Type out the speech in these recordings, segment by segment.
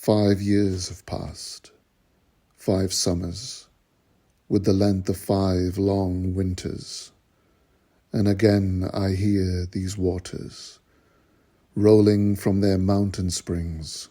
5 years have passed, 5 summers, with the length of 5 long winters, and again I hear these waters rolling from their mountain springs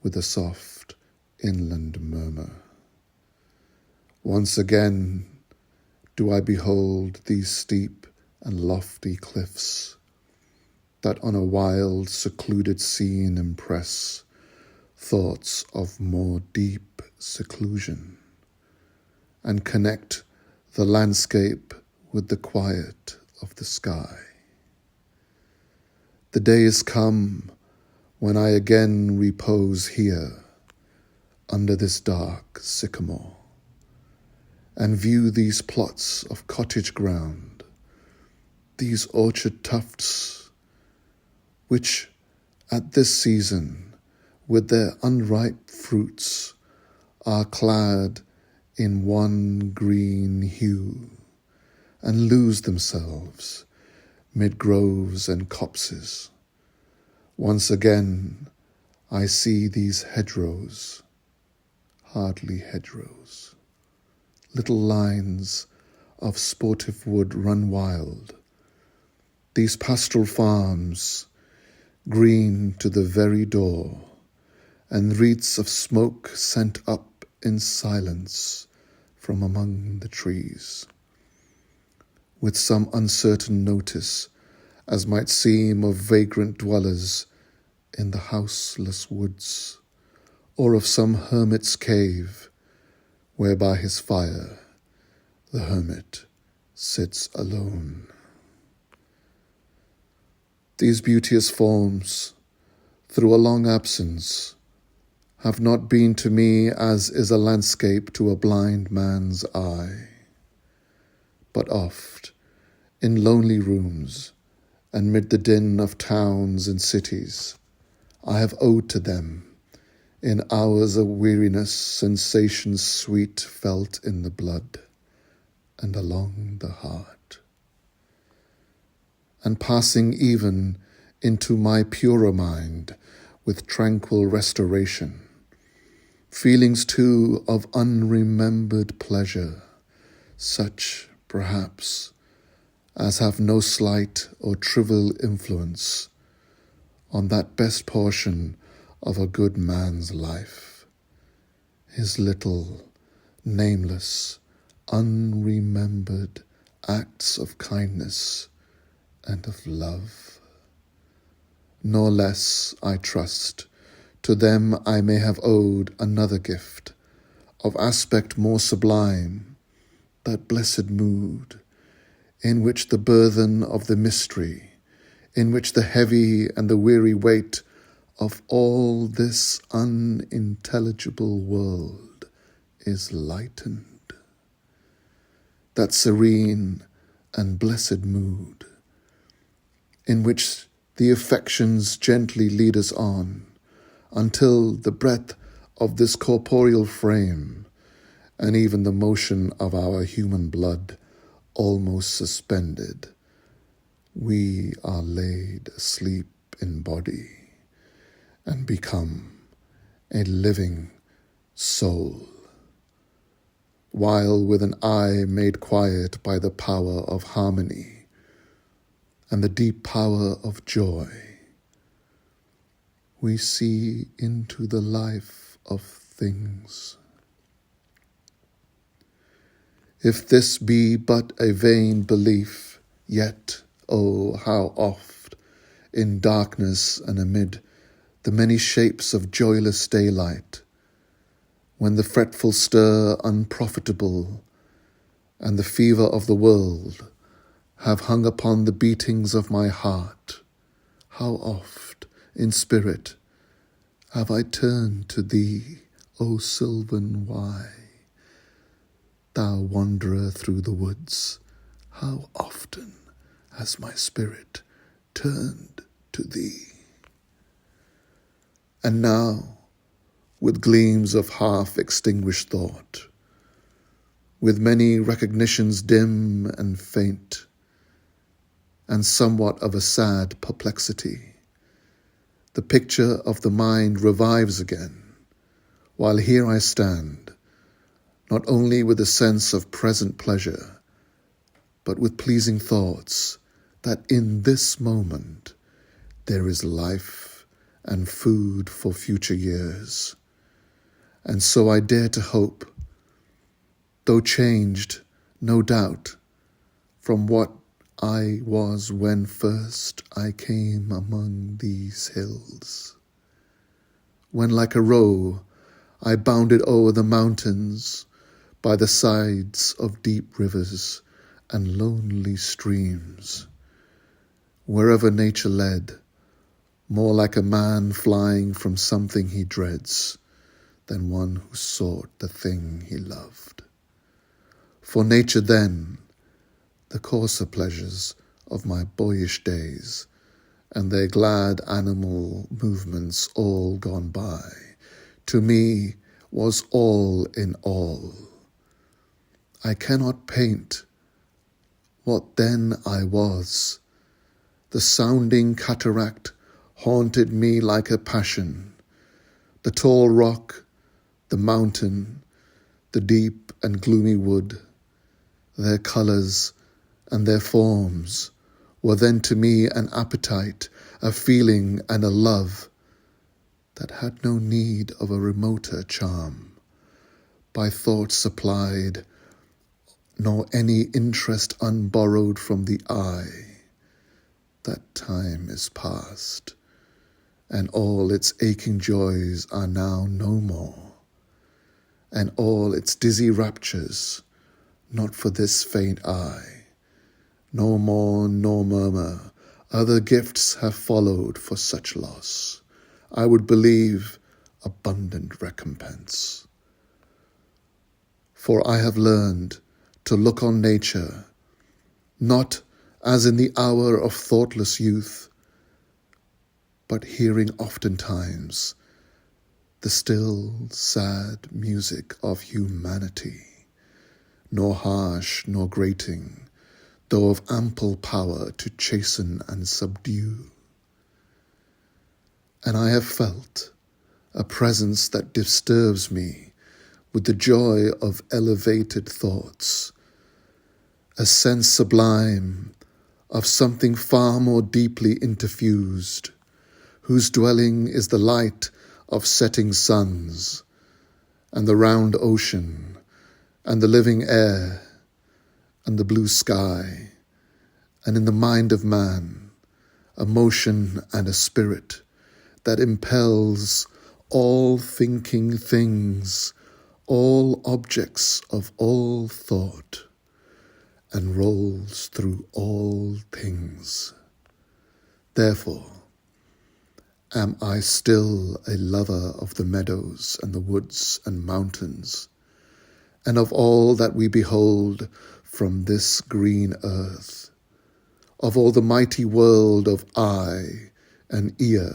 with a soft inland murmur. Once again do I behold these steep and lofty cliffs that on a wild, secluded scene impress thoughts of more deep seclusion and connect the landscape with the quiet of the sky. The day is come when I again repose here under this dark sycamore and view these plots of cottage ground, these orchard tufts, which at this season, with their unripe fruits, are clad in one green hue, and lose themselves mid groves and copses. Once again I see these hedgerows, hardly hedgerows, little lines of sportive wood run wild, these pastoral farms, green to the very door, and wreaths of smoke sent up in silence from among the trees, with some uncertain notice, as might seem of vagrant dwellers in the houseless woods, or of some hermit's cave, where by his fire the hermit sits alone. These beauteous forms, through a long absence, have not been to me as is a landscape to a blind man's eye, but oft, in lonely rooms, and mid the din of towns and cities, I have owed to them, in hours of weariness, sensations sweet felt in the blood and along the heart. And passing even into my purer mind with tranquil restoration, feelings too of unremembered pleasure, such, perhaps, as have no slight or trivial influence on that best portion of a good man's life, his little, nameless, unremembered acts of kindness and of love. Nor less, I trust, to them I may have owed another gift, of aspect more sublime, that blessed mood, in which the burthen of the mystery, in which the heavy and the weary weight of all this unintelligible world is lightened. That serene and blessed mood, in which the affections gently lead us on, until the breath of this corporeal frame, and even the motion of our human blood almost suspended, we are laid asleep in body, and become a living soul, while with an eye made quiet by the power of harmony and the deep power of joy, we see into the life of things. If this be but a vain belief, yet, oh, how oft, in darkness and amid the many shapes of joyless daylight, when the fretful stir unprofitable and the fever of the world have hung upon the beatings of my heart, how oft, in spirit, have I turned to thee, O sylvan Wye, thou wanderer through the woods, how often has my spirit turned to thee. And now, with gleams of half-extinguished thought, with many recognitions dim and faint, and somewhat of a sad perplexity, the picture of the mind revives again, while here I stand, not only with a sense of present pleasure, but with pleasing thoughts that in this moment there is life and food for future years. And so I dare to hope, though changed, no doubt, from what I was when first I came among these hills, when like a roe I bounded o'er the mountains by the sides of deep rivers and lonely streams, wherever nature led, more like a man flying from something he dreads than one who sought the thing he loved. For nature then, the coarser pleasures of my boyish days, and their glad animal movements all gone by, to me was all in all. I cannot paint what then I was. The sounding cataract haunted me like a passion. The tall rock, the mountain, the deep and gloomy wood, their colours and their forms were then to me an appetite, a feeling and a love that had no need of a remoter charm, by thought supplied, nor any interest unborrowed from the eye. That time is past, and all its aching joys are now no more, and all its dizzy raptures not for this faint eye. No mourn nor murmur, other gifts have followed for such loss. I would believe abundant recompense. For I have learned to look on nature, not as in the hour of thoughtless youth, but hearing oftentimes the still, sad music of humanity, nor harsh nor grating, though of ample power to chasten and subdue. And I have felt a presence that disturbs me with the joy of elevated thoughts, a sense sublime of something far more deeply interfused, whose dwelling is the light of setting suns, and the round ocean, and the living air, and the blue sky, and in the mind of man, a motion and a spirit that impels all thinking things, all objects of all thought, and rolls through all things. Therefore, am I still a lover of the meadows and the woods and mountains, and of all that we behold from this green earth, of all the mighty world of eye and ear,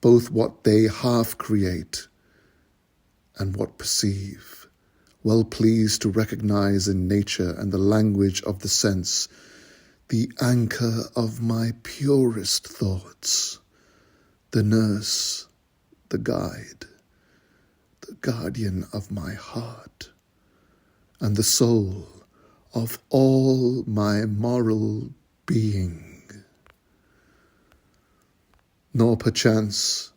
both what they half create and what perceive, well pleased to recognize in nature and the language of the sense the anchor of my purest thoughts, the nurse, the guide, the guardian of my heart, and the soul of all my moral being. Nor perchance,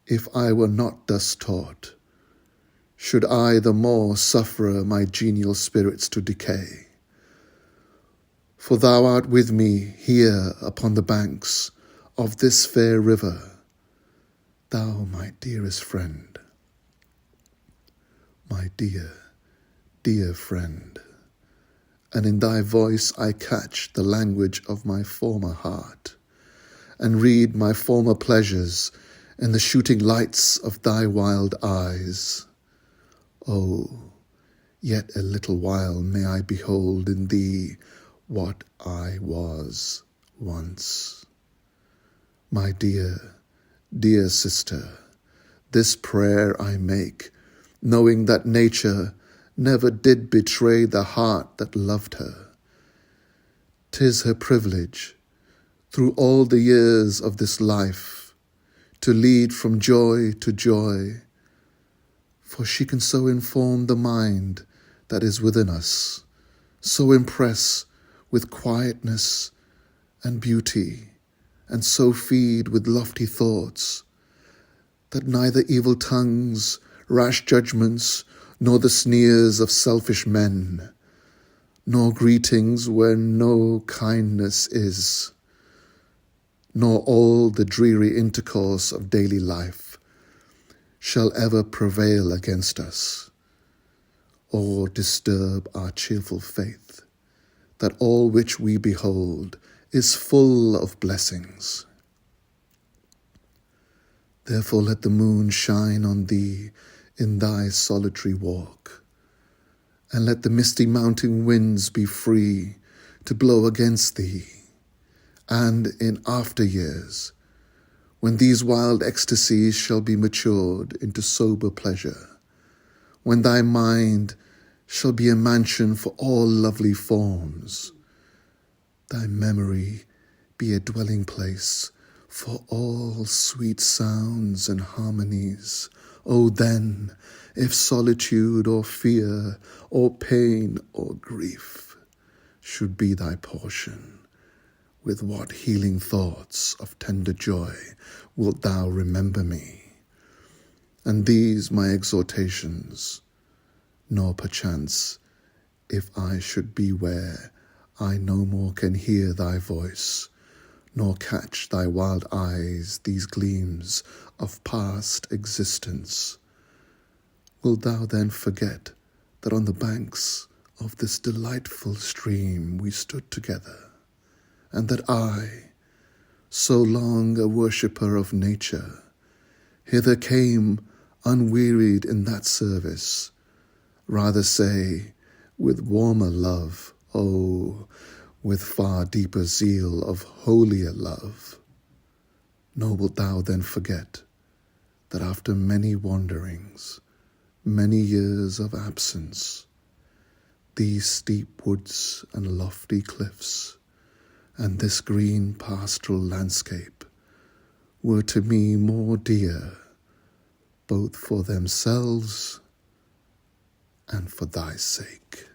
if I were not thus taught, should I the more suffer my genial spirits to decay. For thou art with me here upon the banks of this fair river, thou my dearest friend, my dear, dear friend, and in thy voice I catch the language of my former heart, and read my former pleasures in the shooting lights of thy wild eyes. Oh, yet a little while may I behold in thee what I was once. My dear, dear sister, this prayer I make, knowing that nature never did betray the heart that loved her. 'Tis her privilege, through all the years of this life, to lead from joy to joy, For she can so inform the mind that is within us, so impress with quietness and beauty, and so feed with lofty thoughts, that neither evil tongues, rash judgments, nor the sneers of selfish men, nor greetings where no kindness is, nor all the dreary intercourse of daily life shall ever prevail against us, or disturb our cheerful faith, that all which we behold is full of blessings. Therefore let the moon shine on thee in thy solitary walk, and let the misty mountain winds be free to blow against thee, and in after years, when these wild ecstasies shall be matured into sober pleasure, when thy mind shall be a mansion for all lovely forms, thy memory be a dwelling place for all sweet sounds and harmonies. O then, if solitude or fear or pain or grief should be thy portion, with what healing thoughts of tender joy wilt thou remember me, and these my exhortations, nor perchance, if I should be where I no more can hear thy voice, nor catch thy wild eyes these gleams of past existence, wilt thou then forget that on the banks of this delightful stream we stood together, and that I, so long a worshipper of nature, hither came unwearied in that service, rather say, with warmer love, oh, with far deeper zeal of holier love. Nor wilt thou then forget that after many wanderings, many years of absence, these steep woods and lofty cliffs, and this green pastoral landscape were to me more dear, both for themselves and for thy sake.